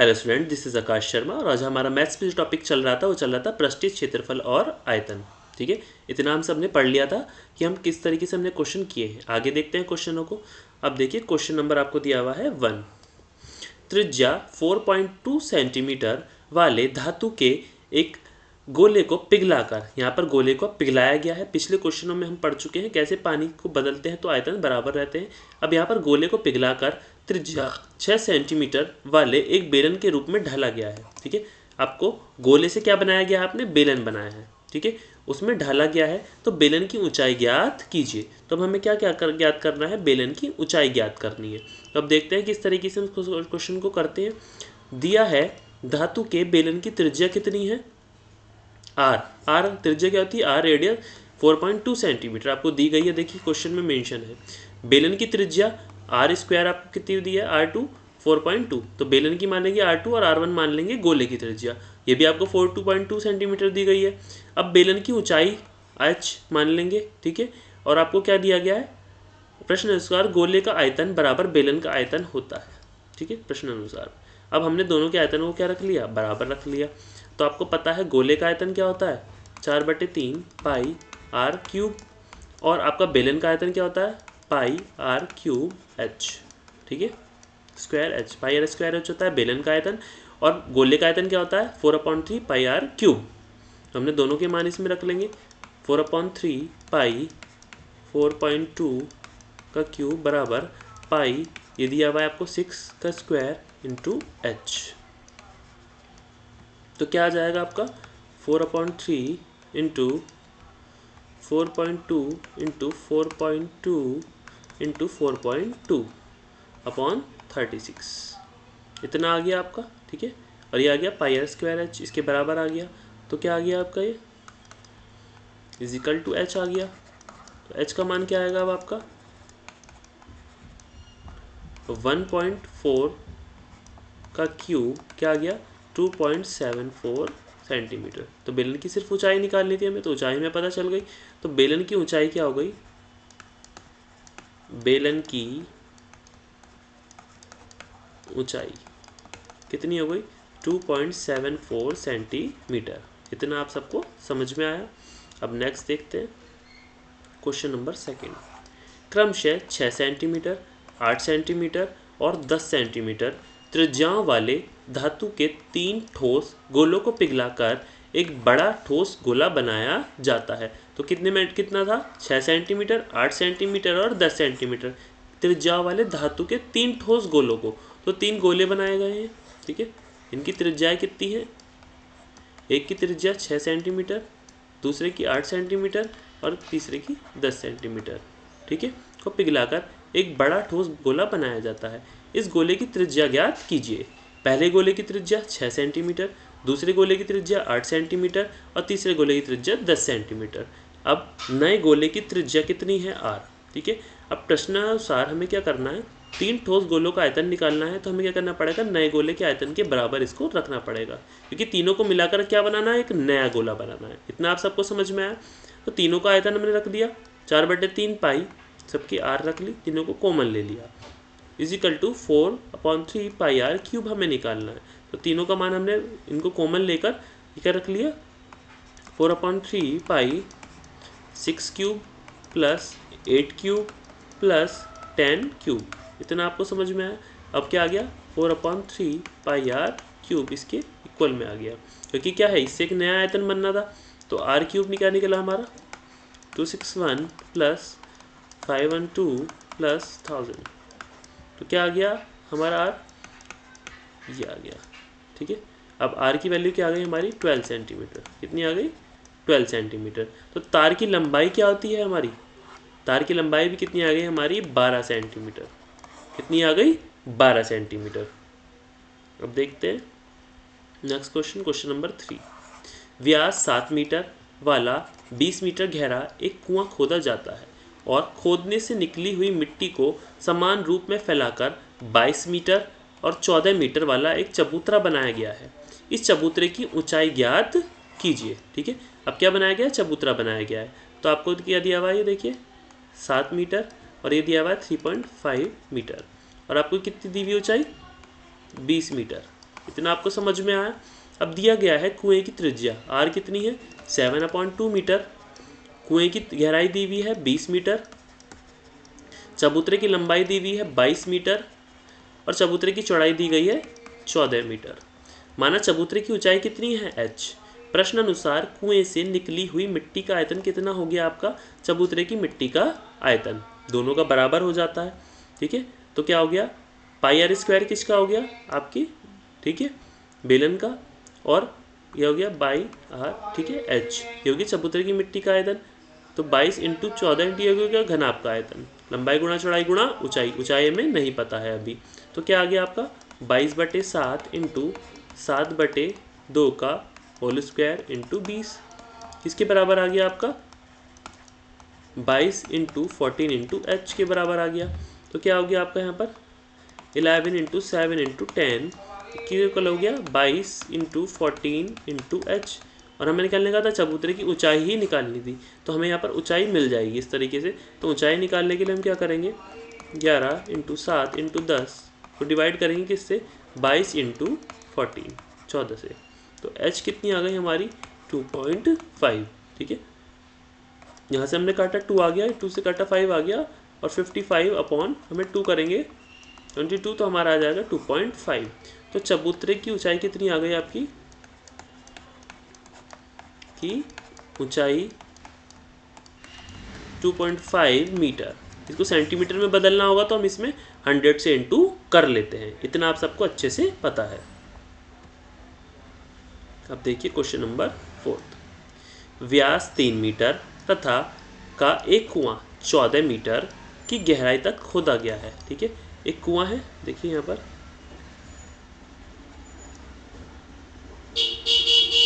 Hello student, this is आकाश शर्मा और आज हमारा मैथ्स में जो टॉपिक चल रहा था वो चल रहा था पृष्ठीय क्षेत्रफल और आयतन। ठीक है, इतना हम सबने पढ़ लिया था कि हम किस तरीके से हमने क्वेश्चन किए हैं। आगे देखते हैं क्वेश्चनों को। अब देखिए क्वेश्चन नंबर आपको दिया हुआ है 1। त्रिज्या 4.2 सेंटीमीटर वाले धातु के एक गोले को पिघलाकर, यहाँ पर गोले को पिघलाया गया है। पिछले क्वेश्चनों में हम पढ़ चुके हैं कैसे पानी को बदलते हैं तो आयतन बराबर रहते हैं। अब यहाँ पर गोले को पिघलाकर त्रिज्या 6 सेंटीमीटर वाले एक बेलन के रूप में ढाला गया है। ठीक है, आपको गोले से क्या बनाया गया है, आपने बेलन बनाया है। ठीक है, उसमें ढाला गया है तो बेलन की ऊंचाई ज्ञात कीजिए। तो अब हमें क्या क्या ज्ञात करना है, बेलन की ऊंचाई ज्ञात करनी है। तो अब देखते हैं किस तरीके से हम क्वेश्चन को करते हैं। दिया है धातु के बेलन की त्रिज्या कितनी है, आर त्रिज्या क्या होती है, आर रेडियस 4.2 सेंटीमीटर आपको दी गई है। देखिए क्वेश्चन में मेंशन है बेलन की त्रिज्या आर स्क्वायर आपको कितनी दी है, R2 4.2। तो बेलन की मान लेंगे R2 और R1 मान लेंगे गोले की त्रिज्या, ये भी आपको 42.2 सेंटीमीटर दी गई है। अब बेलन की ऊंचाई h मान लेंगे। ठीक है, और आपको क्या दिया गया है, प्रश्न अनुसार गोले का आयतन बराबर बेलन का आयतन होता है। ठीक है, प्रश्न अनुसार। अब हमने दोनों के आयतन को क्या रख लिया, बराबर रख लिया। तो आपको पता है गोले का आयतन क्या होता है, 4/3 पाई आर क्यूब, और आपका बेलन का आयतन क्या होता है, पाई आर क्यूब एच। ठीक है, square H, pi r square H होता है बेलन का आयतन, और गोले का आयतन क्या होता है 4/3 पाई आर क्यूब। तो हमने दोनों के मान इसमें रख लेंगे। 4/3 पाई 4.2 का क्यूब बराबर पाई, ये दिया हुआ है आपको 6 का स्क्वायर इंटू एच। तो क्या आ जाएगा आपका 4/3 इंटू 4.2 इंटू 4.2 इंटू 4.2 अपॉन 36, इतना आ गया आपका। ठीक है, और ये आ गया पाई आर स्क्वायर एच, इसके बराबर आ गया। तो क्या आ गया आपका, ये इजिकल टू एच आ गया। तो एच का मान क्या आएगा अब आपका 1.4 का क्यूब क्या आ गया 2.74 सेंटीमीटर। तो बेलन की सिर्फ ऊंचाई निकालनी थी हमें, तो ऊंचाई में पता चल गई। तो बेलन की ऊंचाई क्या हो गई, बेलन की ऊंचाई कितनी हो गई 2.74 सेंटीमीटर। इतना आप सबको समझ में आया। अब नेक्स्ट देखते हैं क्वेश्चन नंबर 2। क्रमशः 6 सेंटीमीटर, 8 सेंटीमीटर और 10 सेंटीमीटर त्रिज्याओं वाले धातु के 3 ठोस गोलों को पिघलाकर एक बड़ा ठोस गोला बनाया जाता है। तो कितने में कितना था, 6 सेंटीमीटर, 8 सेंटीमीटर और 10 सेंटीमीटर त्रिज्या वाले धातु के 3 ठोस गोलों को, तो 3 गोले बनाए गए हैं। ठीक है, इनकी त्रिज्याएं कितनी है, एक की त्रिज्या 6 सेंटीमीटर, दूसरे की 8 सेंटीमीटर और तीसरे की 10 सेंटीमीटर। ठीक है, को पिघलाकर एक बड़ा ठोस गोला बनाया जाता है। इस गोले की त्रिज्या ज्ञात कीजिए। पहले गोले की त्रिज्या 6 सेंटीमीटर, दूसरे गोले की त्रिज्या 8 सेंटीमीटर और तीसरे गोले की त्रिज्या 10 सेंटीमीटर। अब नए गोले की त्रिज्या कितनी है, आर। ठीक है, अब प्रश्नानुसार हमें क्या करना है, 3 ठोस गोलों का आयतन निकालना है। तो हमें क्या करना पड़ेगा, नए गोले के आयतन के बराबर इसको रखना पड़ेगा, क्योंकि तीनों को मिलाकर क्या बनाना है, एक नया गोला बनाना है। इतना आप सबको समझ में आया। तो तीनों का आयतन हमने रख दिया 4/3 पाई, सबकी आर रख ली, तीनों को कॉमन ले लिया, is equal to 4/3 pi r cube हमें निकालना है। तो तीनों का मान हमने इनको कॉमन लेकर क्या रख लिया 4/3 पाई 6 cube plus 8 cube plus 10 cube. इतना आपको समझ में आया। अब क्या आ गया 4/3 पाई आर क्यूब इसके इक्वल में आ गया, क्योंकि क्या है इससे एक नया आयतन बनना था। तो आर क्यूब क्या निकला हमारा 261 प्लस 512 प्लस 1000। तो क्या आ गया हमारा आर, ये आ गया। ठीक है, अब आर की वैल्यू क्या आ गई हमारी 12 सेंटीमीटर। कितनी आ गई 12 सेंटीमीटर। तो तार की लंबाई क्या होती है हमारी, तार की लंबाई भी कितनी आ गई हमारी 12 सेंटीमीटर। कितनी आ गई 12 सेंटीमीटर। अब देखते हैं नेक्स्ट क्वेश्चन, क्वेश्चन नंबर 3। व्यास 7 मीटर वाला 20 मीटर गहरा एक कुआं खोदा जाता है और खोदने से निकली हुई मिट्टी को समान रूप में फैलाकर 22 मीटर और 14 मीटर वाला एक चबूतरा बनाया गया है। इस चबूतरे की ऊंचाई ज्ञात कीजिए। ठीक है, अब क्या बनाया गया है, चबूतरा बनाया गया है। तो आपको क्या दिया हुआ है, ये देखिए 7 मीटर और ये दिया हुआ है 3.5 मीटर, और आपको कितनी दी हुई ऊंचाई 20 मीटर। इतना आपको समझ में आया। अब दिया गया है कुएं की त्रिज्या आर कितनी है 7/2 मीटर, कुएं की गहराई दी हुई है 20 मीटर, चबूतरे की लंबाई दी हुई है 22 मीटर और चबूतरे की चौड़ाई दी गई है 14 मीटर। माना चबूतरे की ऊंचाई कितनी है h। प्रश्न अनुसार कुएं से निकली हुई मिट्टी का आयतन कितना हो गया आपका चबूतरे की मिट्टी का आयतन, दोनों का बराबर हो जाता है। ठीक है, तो क्या हो गया पाई आर स्क्वायर किसका हो गया आपकी, ठीक है, बेलन का, और यह हो गया बाई आर, ठीक है, एच, ये होगी चबूतरे की मिट्टी का आयतन। तो 22 इंटू 14 इंटू ये हो गया घनाभ का आयतन, लंबाई गुणा चौड़ाई गुणा ऊंचाई, ऊंचाई में नहीं पता है अभी। तो क्या आ गया आपका 22/7 इंटू 7/2 का होल स्क्वायर इंटू 20, किसके बराबर आ गया आपका 22 इंटू 14 इंटू एच के बराबर आ गया। तो क्या हो गया आपका यहाँ पर 11 इंटू 7 इंटू 10 की कल हो गया 22 इंटू 14 इंटू एच, और हमें निकालने का था चबूतरे की ऊंचाई ही निकालनी थी, तो हमें यहाँ पर ऊंचाई मिल जाएगी इस तरीके से। तो ऊंचाई निकालने के लिए हम क्या करेंगे 11 इंटू 7 इंटू 10 को डिवाइड करेंगे किससे 22 इंटू 14 14 से, तो एच कितनी आ गई हमारी 2.5। ठीक है, यहाँ से हमने काटा 2 आ गया, 2 से काटा 5 आ गया, और 55 अपॉन हमें 2 करेंगे 22, तो हमारा आ जाएगा 2.5। तो चबूतरे की ऊंचाई कितनी आ गई आपकी की ऊंचाई 2.5 मीटर। इसको सेंटीमीटर में बदलना होगा तो हम इसमें 100 से इंटू कर लेते हैं, इतना आप सबको अच्छे से पता है। अब देखिए क्वेश्चन नंबर 4, व्यास 3 मीटर तथा का एक कुआं 14 मीटर की गहराई तक खोदा गया है। ठीक है, एक कुआं है, देखिए यहाँ पर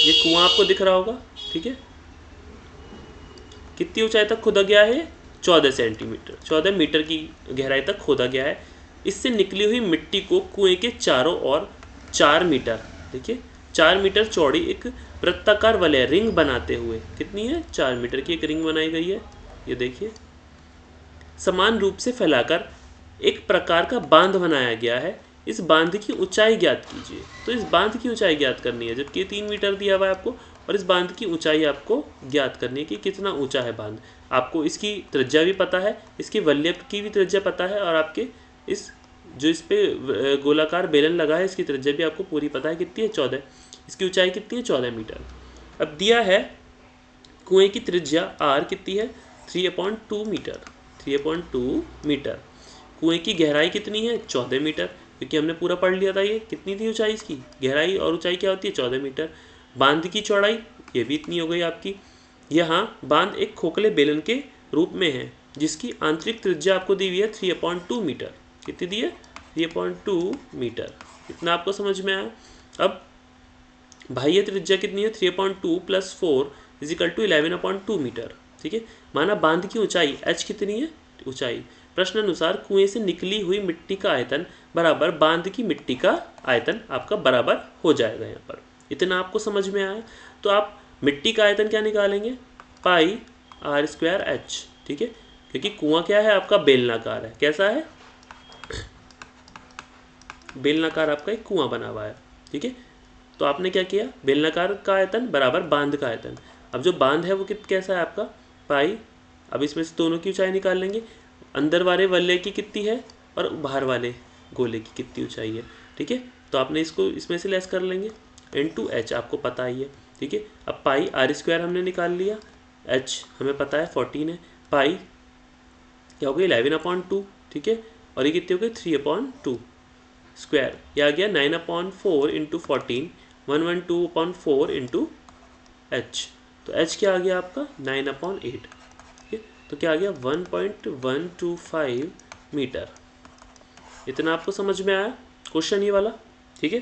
ये कुआं आपको दिख रहा होगा। ठीक है, कितनी ऊंचाई तक खोदा गया है 14 सेंटीमीटर, 14 मीटर की गहराई तक खोदा गया है। इससे निकली हुई मिट्टी को कुएं के चारों ओर 4 मीटर, देखिए 4 मीटर चौड़ी एक वृत्ताकार वलय रिंग बनाते हुए, कितनी है 4 मीटर की एक रिंग बनाई गई है, ये देखिए, समान रूप से फैलाकर एक प्रकार का बांध बनाया गया है। इस बांध की ऊंचाई ज्ञात कीजिए। तो इस बांध की ऊंचाई ज्ञात करनी है, जबकि 3 मीटर दिया हुआ है आपको, और इस बांध की ऊंचाई आपको ज्ञात करनी है कि कितना ऊंचा है बांध। आपको इसकी त्रिज्या भी पता है, इसकी वलय की भी त्रिज्या पता है, और आपके इस जो इस पे गोलाकार बेलन लगा है इसकी त्रिज्या भी आपको पूरी पता है, कितनी है 14, इसकी ऊंचाई कितनी है 14 मीटर। अब दिया है कुएं की त्रिज्या आर कितनी है 3/2 मीटर, 3/2 मीटर। कुएं की गहराई कितनी है 14 मीटर, क्योंकि हमने पूरा पढ़ लिया था ये कितनी थी ऊंचाई, इसकी गहराई और ऊंचाई क्या होती है 14 मीटर। बांध की चौड़ाई ये भी इतनी हो गई आपकी। यहाँ बांध एक खोखले बेलन के रूप में है जिसकी आंतरिक त्रिज्या आपको दी हुई है 3/2 मीटर, कितनी दी है 3/2 मीटर, इतना आपको समझ में आया। अब बाह्य त्रिज्या कितनी है 3/2 + 4 = 11/2 मीटर। ठीक है, माना बांध की ऊंचाई h कितनी है ऊंचाई, प्रश्न अनुसार कुएं से निकली हुई मिट्टी का आयतन बराबर बांध की मिट्टी का आयतन आपका बराबर हो जाएगा। यहाँ पर इतना आपको समझ में आया। तो आप मिट्टी का आयतन क्या निकालेंगे पाई आर स्क्वायर एच। ठीक है, क्योंकि कुआं क्या है आपका बेलनाकार है, कैसा है बेलनाकार आपका एक कुआं बना हुआ है। ठीक है, तो आपने क्या किया बेलनाकार का आयतन बराबर बांध का आयतन। अब जो बांध है वो कैसा है आपका पाई, अब इसमें से दोनों की ऊंचाई निकाल लेंगे, अंदर वाले वलय की कितनी है और बाहर वाले गोले की कितनी ऊंचाई है। ठीक है, तो आपने इसको इसमें से लेस कर लेंगे, इनटू एच आपको पता ही है। ठीक है, अब पाई आर स्क्वायर हमने निकाल लिया, एच हमें पता है 14 है, पाई क्या हो गई 11/2। ठीक है, और ये कितनी हो गई 3/2 स्क्वायर, यह आ गया 9/4 इंटू 14 112/4 इंटू एच। तो एच क्या आ गया आपका 9/8। ठीक है, तो क्या आ गया 1.125 मीटर। इतना आपको समझ में आया क्वेश्चन ये वाला। ठीक है,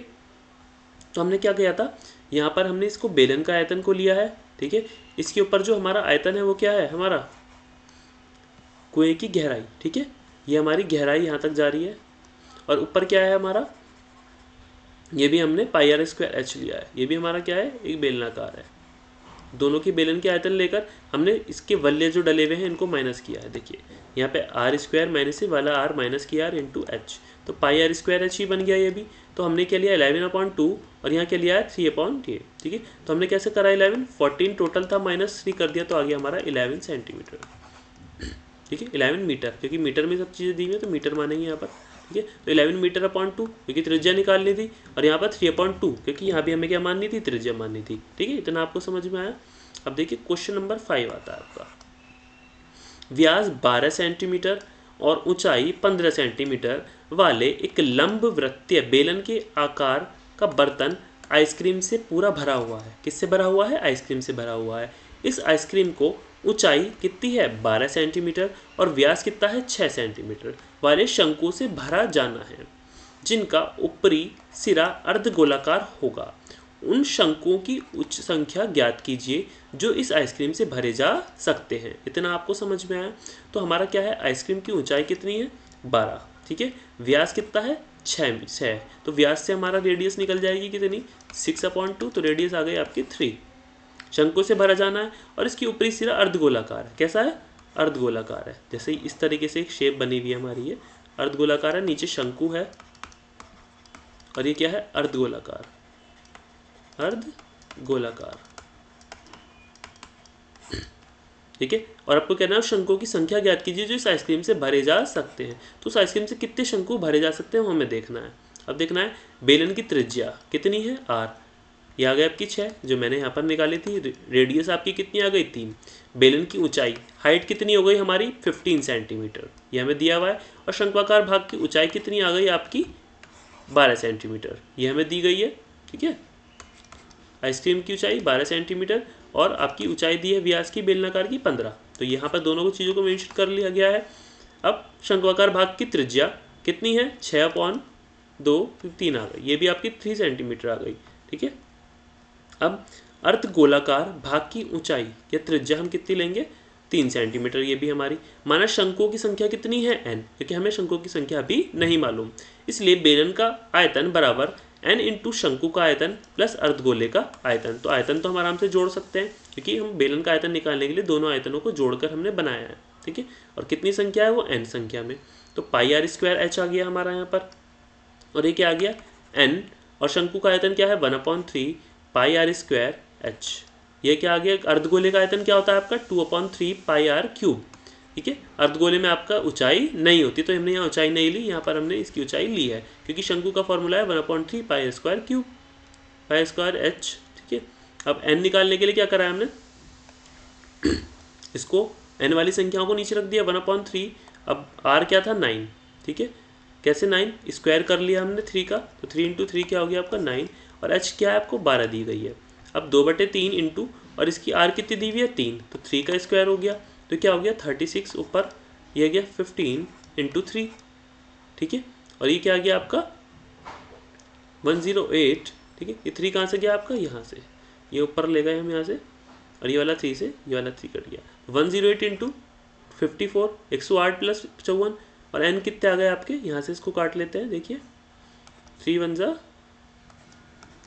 तो हमने क्या किया था यहाँ पर हमने इसको बेलन का आयतन को लिया है। ठीक है, इसके ऊपर जो हमारा आयतन है वो क्या है हमारा कुएं की गहराई। ठीक है, ये हमारी गहराई यहाँ तक जा रही है, और ऊपर क्या है हमारा ये भी हमने पाई आर स्क्वायर एच लिया है, ये भी हमारा क्या है एक बेलनाकार है। दोनों की बेलन के आयतन लेकर हमने इसके वलय जो डले हुए हैं इनको माइनस किया है। देखिए यहाँ पे आर स्क्वायर माइनस से वाला आर माइनस किया आर इंटू एच, तो पाई आर स्क्वायर एच ही बन गया ये भी। तो हमने क्या लिया 11/2 और यहाँ क्या लिया है 3/8, ठीक है। तो हमने कैसे करा 11, 14 टोटल था, -3 कर दिया तो आ गया हमारा 11 सेंटीमीटर, ठीक है। 11 मीटर, क्योंकि मीटर में सब चीज़ें दी हुई है तो मीटर मानेंगे यहाँ पर, ठीक है। तो 11 मीटर/2 क्योंकि त्रिज्या निकालनी थी, और यहाँ पर 3/2 क्योंकि यहाँ भी हमें क्या माननी थी, त्रिज्या माननी थी, ठीक है। इतना आपको समझ में आया। अब देखिए क्वेश्चन नंबर 5 आता है आपका। व्यास 12 सेंटीमीटर और ऊंचाई 15 सेंटीमीटर वाले एक लंब वृत्तीय बेलन के आकार का बर्तन आइसक्रीम से पूरा भरा हुआ है। किससे भरा हुआ है? आइसक्रीम से भरा हुआ है। इस आइसक्रीम को ऊंचाई कितनी है 12 सेंटीमीटर और व्यास कितना है 6 सेंटीमीटर वाले शंकु से भरा जाना है, जिनका ऊपरी सिरा अर्धगोलाकार होगा। उन शंकुओं की उच्च संख्या ज्ञात कीजिए जो इस आइसक्रीम से भरे जा सकते हैं। इतना आपको समझ में आया। तो हमारा क्या है, आइसक्रीम की ऊंचाई कितनी है 12, ठीक है। व्यास कितना है 6, तो व्यास से हमारा रेडियस निकल जाएगी कितनी 6/2, तो रेडियस आ गई आपकी 3। शंकु से भरा जाना है और इसकी ऊपरी सिरा अर्धगोलाकार है। कैसा है? अर्धगोलाकार है। जैसे इस तरीके से एक शेप बनी हुई है हमारी, ये अर्धगोलाकार है, नीचे शंकु है और ये क्या है अर्धगोलाकार, अर्धगोलाकार, ठीक है। और आपको कहना है शंकुओं की संख्या ज्ञात कीजिए जो इस आइसक्रीम से भरे जा सकते हैं। तो उस आइसक्रीम से कितने शंकु भरे जा सकते हैं वो हमें देखना है। अब देखना है बेलन की त्रिज्या कितनी है r, ये आ गई आपकी 6 जो मैंने यहाँ पर निकाली थी। रेडियस आपकी कितनी आ गई 3। बेलन की ऊंचाई हाइट कितनी हो गई हमारी 15 सेंटीमीटर, ये हमें दिया हुआ है। और शंक्वाकार भाग की ऊंचाई कितनी आ गई आपकी 12 सेंटीमीटर, ये हमें दी गई है, ठीक है। आइसक्रीम की ऊंचाई 12 सेंटीमीटर और आपकी ऊंचाई दी है व्यास की बेलनाकार की 15। तो यहाँ पर दोनों को चीज़ों को मेंशन कर लिया गया है। अब शंक्वाकार भाग की त्रिज्या कितनी है 6/2, 3 आ गई, ये भी आपकी 3 सेंटीमीटर आ गई, ठीक है। अब अर्धगोलाकार भाग की ऊंचाई या त्रिज्या हम कितनी लेंगे 3 सेंटीमीटर, ये भी हमारी। माना शंकुओं की संख्या कितनी है n, क्योंकि हमें शंकुओं की संख्या अभी नहीं मालूम, इसलिए बेलन का आयतन बराबर n इंटू शंकु का आयतन प्लस अर्धगोले का आयतन। तो आयतन तो हम आराम से जोड़ सकते हैं क्योंकि हम बेलन का आयतन निकालने के लिए दोनों आयतनों को जोड़कर हमने बनाया है, ठीक है। और कितनी संख्या है वो n संख्या में, तो πr² आ गया हमारा यहाँ पर। और ये क्या आ गया n, और शंकु का आयतन क्या है 1/3 πr²h। ये क्या आ गया, अर्धगोले का आयतन क्या होता है आपका 2/3 πr³, ठीक है। अर्धगोले में आपका ऊंचाई नहीं होती तो हमने यहाँ ऊंचाई नहीं ली, यहाँ पर हमने इसकी ऊंचाई ली है क्योंकि शंकु का फॉर्मूला है 1/3 πr², πr²h, ठीक है। अब n निकालने के लिए क्या करा है हमने, इसको n वाली संख्याओं को नीचे रख दिया 1/3। अब r क्या था 9, ठीक है। कैसे 9, स्क्वायर कर लिया हमने 3 का, तो 3 इंटू 3 क्या हो गया आपका 9, और h क्या है आपको 12 दी गई है। अब 2/3 इंटू और इसकी r कितनी दी हुई है 3, तो 3 का स्क्वायर हो गया, तो क्या हो गया 36 ऊपर, यह गया 15 इंटू 3, ठीक है। और ये क्या आ गया आपका 108, ठीक है। ये 3 कहाँ से गया आपका, यहाँ से, ये ऊपर ले गए हम यहाँ से, और ये वाला 3 से ये वाला 3 कट गया, 108 इंटू 54, 108 प्लस 54, और n कितने आ गए आपके, यहाँ से इसको काट लेते हैं, देखिए 3 1 जा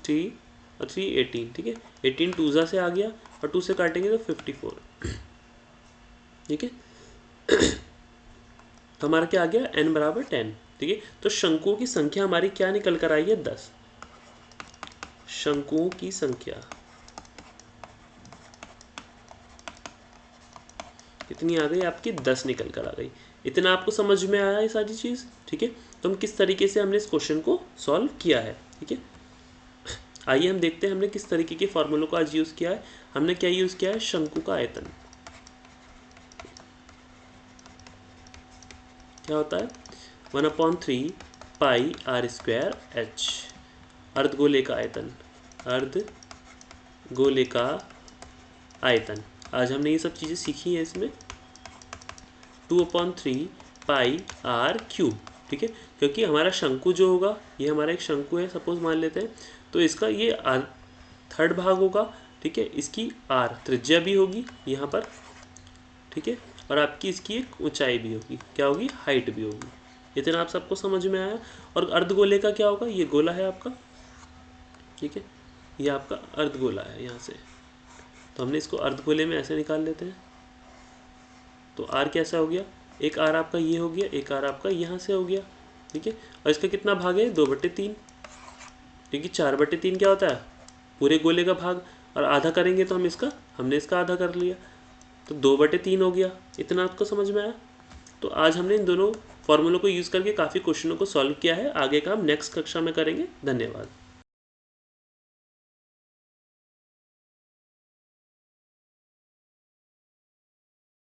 3 और 3 18, ठीक है। 18 2 जा से आ गया और 2 से काटेंगे तो 54, ठीक है। तो हमारा क्या आ गया n बराबर 10, ठीक है। तो शंकुओं की संख्या हमारी क्या निकल कर आई है 10। शंकुओं की संख्या कितनी आ गई आपकी 10 निकल कर आ गई। इतना आपको समझ में आया ये सारी चीज़, ठीक है। तो हम किस तरीके से हमने इस क्वेश्चन को सॉल्व किया है, ठीक है। आइए हम देखते हैं हमने किस तरीके के फॉर्मूलों को आज यूज़ किया है। हमने क्या यूज़ किया है, शंकु का आयतन क्या होता है 1/3 πr²h। अर्धगोले का आयतन, अर्धगोले का आयतन, आज हमने ये सब चीज़ें सीखी हैं इसमें। 2/3 πr³, ठीक है। क्योंकि हमारा शंकु जो होगा, ये हमारा एक शंकु है सपोज मान लेते हैं, तो इसका ये थर्ड भाग होगा, ठीक है। इसकी r त्रिज्या भी होगी यहाँ पर, ठीक है। और आपकी इसकी एक ऊंचाई भी होगी, क्या होगी हाइट भी होगी। इतना आप सबको समझ में आया। और अर्धगोले का क्या होगा, ये गोला है आपका, ठीक है, ये आपका अर्धगोला है यहाँ से, तो हमने इसको अर्धगोले में ऐसे निकाल लेते हैं। तो r कैसा हो गया, एक r आपका ये हो गया, एक r आपका यहाँ से हो गया, ठीक है। और इसका कितना भाग है 2/3, क्योंकि 4/3 क्या होता है, पूरे गोले का भाग, और आधा करेंगे तो हमने इसका आधा कर लिया, तो 2/3 हो गया। इतना आपको समझ में आया। तो आज हमने इन दोनों फॉर्मूलों को यूज़ करके काफ़ी क्वेश्चनों को सॉल्व किया है। आगे का हम नेक्स्ट कक्षा में करेंगे। धन्यवाद।